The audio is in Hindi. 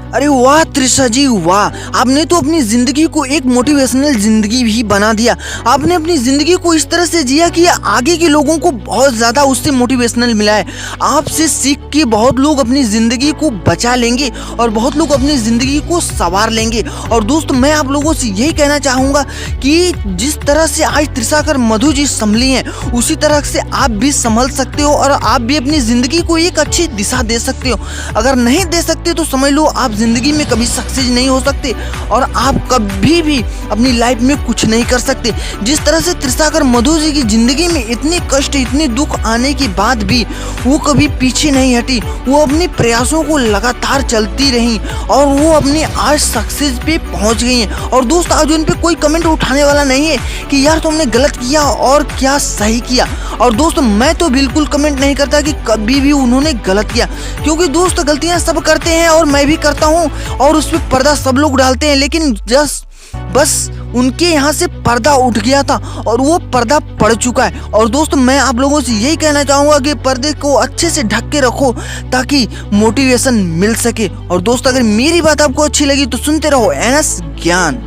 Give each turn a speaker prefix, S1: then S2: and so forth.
S1: अरे वाह त्रिशा जी वाह, आपने तो अपनी जिंदगी को एक मोटिवेशनल जिंदगी भी बना दिया। आपने अपनी जिंदगी को इस तरह से जिया कि आगे के लोगों को बहुत ज्यादा उससे मोटिवेशनल मिला है। आपसे सीख के बहुत लोग अपनी जिंदगी को बचा लेंगे और बहुत लोग अपनी जिंदगी को संवार लेंगे। और दोस्त मैं आप लोगों से यही कहना चाहूंगा कि जिस तरह से आज त्रिशाकर मधु जी संभली हैं उसी तरह से आप भी संभल सकते हो और आप भी अपनी जिंदगी को एक अच्छी दिशा दे सकते हो। अगर नहीं दे सकते तो समझ लो आप जिंदगी में कभी सक्सेस नहीं हो सकते और आप कभी भी अपनी लाइफ में कुछ नहीं कर सकते। जिस तरह से त्रिशाकर मधु जी की जिंदगी में इतने कष्ट इतने दुख आने के बाद भी वो कभी पीछे नहीं हटी, वो अपने प्रयासों को लगातार चलती रही और वो अपने आज सक्सेस पे पहुंच गई हैं। और दोस्त आज उन पे कोई कमेंट उठाने वाला नहीं है कि यार तुमने गलत किया और क्या सही किया। और दोस्त मैं तो बिल्कुल कमेंट नहीं करता कि कभी भी उन्होंने गलत किया, क्योंकि दोस्त गलतियां सब करते हैं और मैं भी करता हूं और उस पर पर्दा सब लोग डालते हैं, लेकिन बस उनके यहाँ से पर्दा उठ गया था और वो पर्दा पड़ चुका है। और दोस्त मैं आप लोगों से यही कहना चाहूंगा कि पर्दे को अच्छे से ढक के रखो ताकि मोटिवेशन मिल सके। और दोस्त अगर मेरी बात आपको अच्छी लगी तो सुनते रहो एनएस ज्ञान।